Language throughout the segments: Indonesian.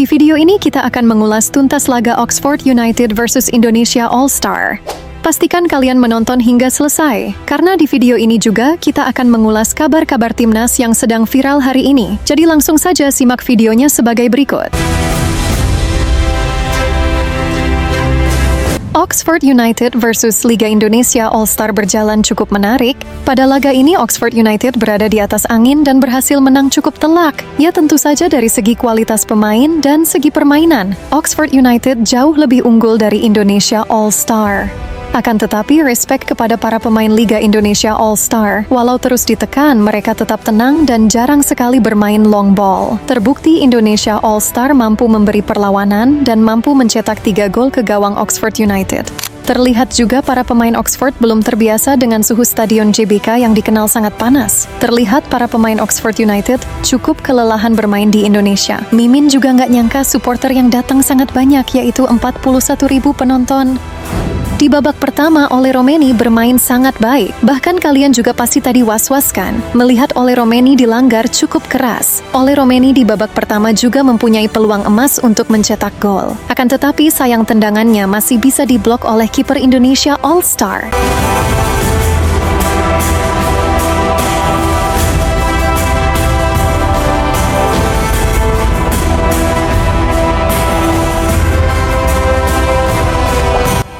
Di video ini kita akan mengulas tuntas laga Oxford United versus Indonesia All-Star. Pastikan kalian menonton hingga selesai, karena di video ini juga kita akan mengulas kabar-kabar timnas yang sedang viral hari ini. Jadi langsung saja simak videonya sebagai berikut. Oxford United versus Liga Indonesia All-Star berjalan cukup menarik. Pada laga ini Oxford United berada di atas angin dan berhasil menang cukup telak. Ya tentu saja dari segi kualitas pemain dan segi permainan, Oxford United jauh lebih unggul dari Indonesia All-Star. Akan tetapi respect kepada para pemain Liga Indonesia All-Star. Walau terus ditekan, mereka tetap tenang dan jarang sekali bermain long ball. Terbukti Indonesia All-Star mampu memberi perlawanan dan mampu mencetak 3 gol ke gawang Oxford United. Terlihat juga para pemain Oxford belum terbiasa dengan suhu stadion JBK yang dikenal sangat panas. Terlihat para pemain Oxford United cukup kelelahan bermain di Indonesia. Mimin juga nggak nyangka supporter yang datang sangat banyak, yaitu 41.000 penonton. Di babak pertama, Ole Romeni bermain sangat baik. Bahkan kalian juga pasti tadi was-was kan? Melihat Ole Romeni dilanggar cukup keras. Ole Romeni di babak pertama juga mempunyai peluang emas untuk mencetak gol. Akan tetapi sayang tendangannya masih bisa diblok oleh kiper Indonesia All-Star.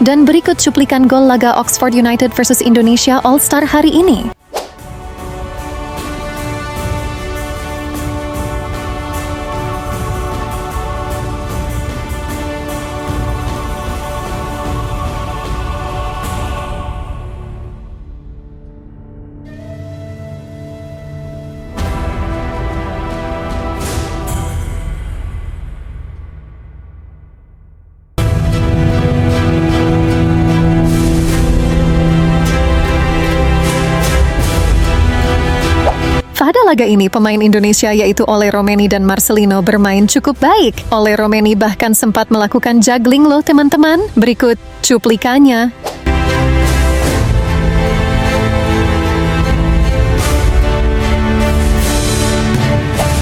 Dan berikut cuplikan gol laga Oxford United versus Indonesia All-Star hari ini. Pada laga ini, pemain Indonesia yaitu Ole Romeni dan Marcelino bermain cukup baik. Ole Romeni bahkan sempat melakukan juggling loh teman-teman. Berikut cuplikannya.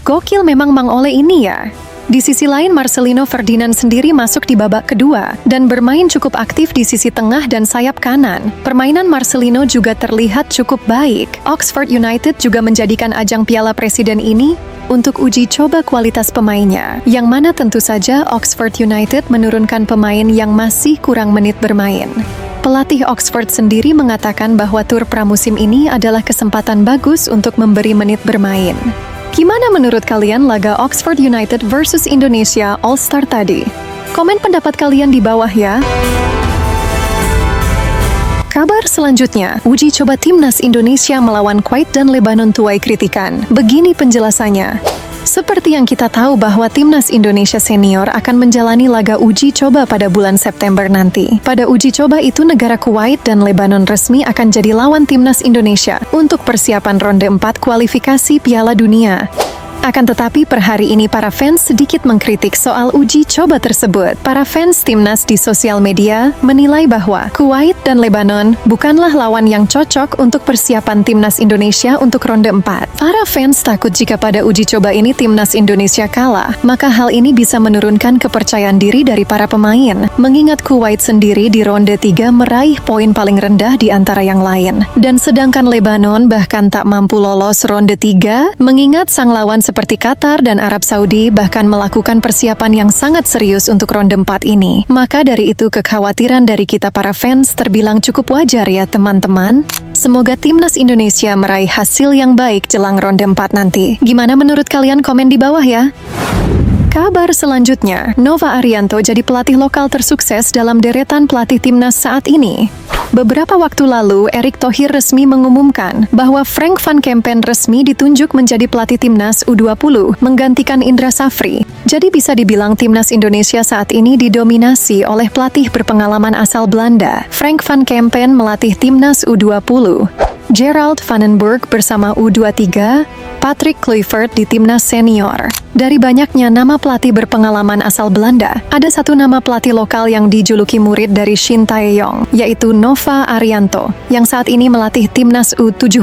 Gokil memang Mang Ole ini ya. Di sisi lain, Marcelino Ferdinand sendiri masuk di babak kedua dan bermain cukup aktif di sisi tengah dan sayap kanan. Permainan Marcelino juga terlihat cukup baik. Oxford United juga menjadikan ajang Piala Presiden ini untuk uji coba kualitas pemainnya, yang mana tentu saja Oxford United menurunkan pemain yang masih kurang menit bermain. Pelatih Oxford sendiri mengatakan bahwa tur pramusim ini adalah kesempatan bagus untuk memberi menit bermain. Gimana menurut kalian laga Oxford United versus Indonesia All-Star tadi? Komen pendapat kalian di bawah ya. Kabar selanjutnya, uji coba timnas Indonesia melawan Kuwait dan Lebanon tuai kritikan. Begini penjelasannya. Seperti yang kita tahu bahwa timnas Indonesia senior akan menjalani laga uji coba pada bulan September nanti. Pada uji coba itu negara Kuwait dan Lebanon resmi akan jadi lawan timnas Indonesia untuk persiapan ronde 4 kualifikasi Piala Dunia. Akan tetapi per hari ini para fans sedikit mengkritik soal uji coba tersebut. Para fans timnas di sosial media menilai bahwa Kuwait dan Lebanon bukanlah lawan yang cocok untuk persiapan timnas Indonesia untuk ronde 4. Para fans takut jika pada uji coba ini timnas Indonesia kalah, maka hal ini bisa menurunkan kepercayaan diri dari para pemain. Mengingat Kuwait sendiri di ronde 3 meraih poin paling rendah di antara yang lain. Dan sedangkan Lebanon bahkan tak mampu lolos ronde 3, mengingat sang lawan seperti Qatar dan Arab Saudi bahkan melakukan persiapan yang sangat serius untuk ronde 4 ini. Maka dari itu kekhawatiran dari kita para fans terbilang cukup wajar ya teman-teman. Semoga timnas Indonesia meraih hasil yang baik jelang ronde 4 nanti. Gimana menurut kalian? Komen di bawah ya. Kabar selanjutnya, Nova Arianto jadi pelatih lokal tersukses dalam deretan pelatih timnas saat ini. Beberapa waktu lalu, Erick Thohir resmi mengumumkan bahwa Frank van Kempen resmi ditunjuk menjadi pelatih timnas U20, menggantikan Indra Safri. Jadi bisa dibilang timnas Indonesia saat ini didominasi oleh pelatih berpengalaman asal Belanda. Frank van Kempen melatih timnas U20. Gerald van den Burg bersama U23, Patrick Kluivert di timnas senior. Dari banyaknya nama pelatih berpengalaman asal Belanda, ada satu nama pelatih lokal yang dijuluki murid dari Shin Tae-yong, yaitu Nova Arianto, yang saat ini melatih timnas U17.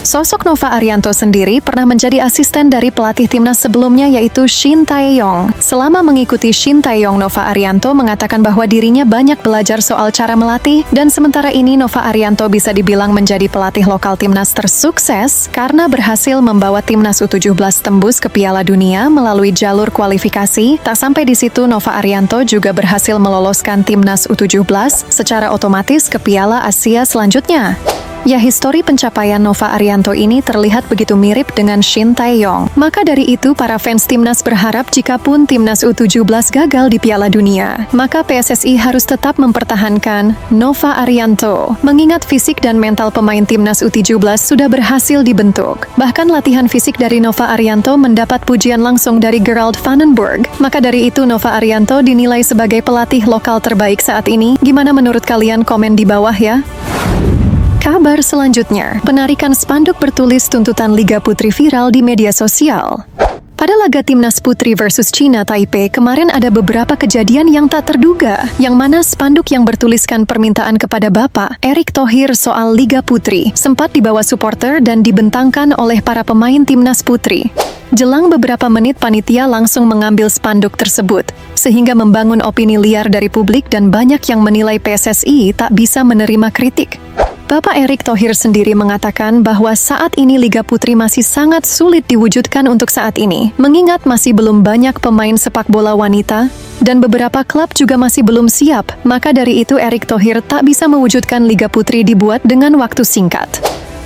Sosok Nova Arianto sendiri pernah menjadi asisten dari pelatih timnas sebelumnya yaitu Shin Tae-yong. Selama mengikuti Shin Tae-yong, Nova Arianto mengatakan bahwa dirinya banyak belajar soal cara melatih dan sementara ini Nova Arianto bisa dibilang menjadi pelatih lokal timnas tersukses karena berhasil membawa timnas U17 tembus ke Piala Dunia melalui jalur kualifikasi. Tak sampai di situ, Nova Arianto juga berhasil meloloskan timnas U17 secara otomatis ke Piala Asia selanjutnya. Ya, histori pencapaian Nova Arianto ini terlihat begitu mirip dengan Shin Tae-yong. Maka dari itu, para fans timnas berharap jikapun timnas U17 gagal di Piala Dunia, maka PSSI harus tetap mempertahankan Nova Arianto. Mengingat fisik dan mental pemain timnas U17 sudah berhasil dibentuk. Bahkan latihan fisik dari Nova Arianto mendapat pujian langsung dari Gerald Vandenberg. Maka dari itu, Nova Arianto dinilai sebagai pelatih lokal terbaik saat ini. Gimana menurut kalian? Komen di bawah ya. Kabar selanjutnya, penarikan spanduk bertulis tuntutan Liga Putri viral di media sosial. Pada laga timnas putri versus China Taipei kemarin ada beberapa kejadian yang tak terduga, yang mana spanduk yang bertuliskan permintaan kepada Bapak Erick Thohir soal Liga Putri sempat dibawa supporter dan dibentangkan oleh para pemain timnas putri. Jelang beberapa menit panitia langsung mengambil spanduk tersebut, sehingga membangun opini liar dari publik dan banyak yang menilai PSSI tak bisa menerima kritik. Bapak Erick Thohir sendiri mengatakan bahwa saat ini Liga Putri masih sangat sulit diwujudkan untuk saat ini, mengingat masih belum banyak pemain sepak bola wanita, dan beberapa klub juga masih belum siap. Maka dari itu Erick Thohir tak bisa mewujudkan Liga Putri dibuat dengan waktu singkat.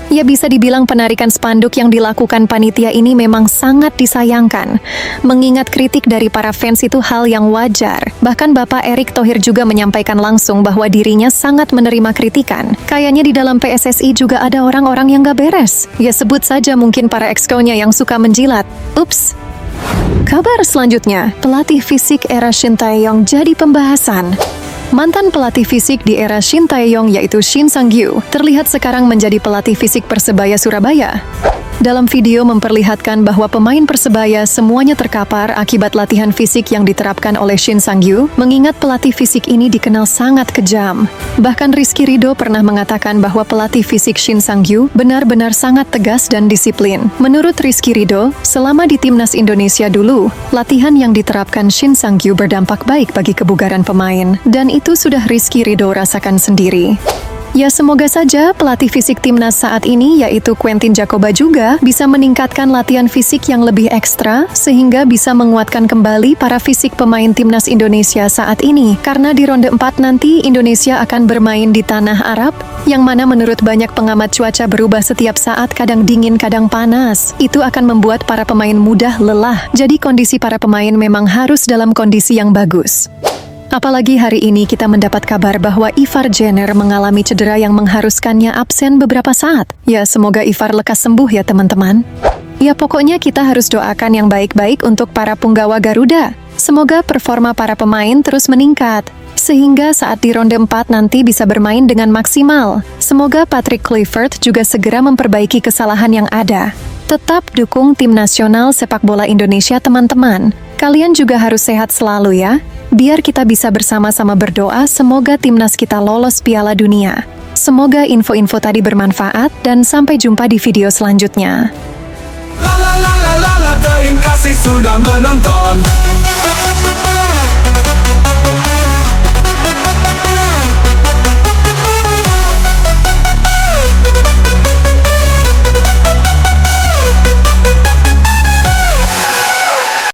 Ya, bisa dibilang penarikan spanduk yang dilakukan panitia ini memang sangat disayangkan. Mengingat kritik dari para fans itu hal yang wajar. Bahkan Bapak Erick Thohir juga menyampaikan langsung bahwa dirinya sangat menerima kritikan. Kayaknya di dalam PSSI juga ada orang-orang yang gak beres. Ya, sebut saja mungkin para exco-nya yang suka menjilat. Ups. Kabar selanjutnya, pelatih fisik era Shin Tae-yong jadi pembahasan. Mantan pelatih fisik di era Shin Tae-yong yaitu Shin Sang-gyu terlihat sekarang menjadi pelatih fisik Persebaya Surabaya. Dalam video memperlihatkan bahwa pemain Persebaya semuanya terkapar akibat latihan fisik yang diterapkan oleh Shin Sang-gyu, mengingat pelatih fisik ini dikenal sangat kejam. Bahkan Rizky Ridho pernah mengatakan bahwa pelatih fisik Shin Sang-gyu benar-benar sangat tegas dan disiplin. Menurut Rizky Ridho, selama di timnas Indonesia dulu, latihan yang diterapkan Shin Sang-gyu berdampak baik bagi kebugaran pemain, dan itu sudah Rizky Ridho rasakan sendiri. Ya, semoga saja pelatih fisik timnas saat ini yaitu Quentin Jacoba juga bisa meningkatkan latihan fisik yang lebih ekstra sehingga bisa menguatkan kembali para fisik pemain timnas Indonesia saat ini. Karena di ronde 4 nanti Indonesia akan bermain di tanah Arab yang mana menurut banyak pengamat cuaca berubah setiap saat, kadang dingin kadang panas. Itu akan membuat para pemain mudah lelah. Jadi kondisi para pemain memang harus dalam kondisi yang bagus. Apalagi hari ini kita mendapat kabar bahwa Ivar Jenner mengalami cedera yang mengharuskannya absen beberapa saat. Ya, semoga Ivar lekas sembuh ya teman-teman. Ya, pokoknya kita harus doakan yang baik-baik untuk para punggawa Garuda. Semoga performa para pemain terus meningkat, sehingga saat di ronde 4 nanti bisa bermain dengan maksimal. Semoga Patrick Kluivert juga segera memperbaiki kesalahan yang ada. Tetap dukung tim nasional sepak bola Indonesia teman-teman. Kalian juga harus sehat selalu ya. Biar kita bisa bersama-sama berdoa semoga timnas kita lolos Piala Dunia. Semoga info-info tadi bermanfaat dan sampai jumpa di video selanjutnya. Terima kasih sudah menonton.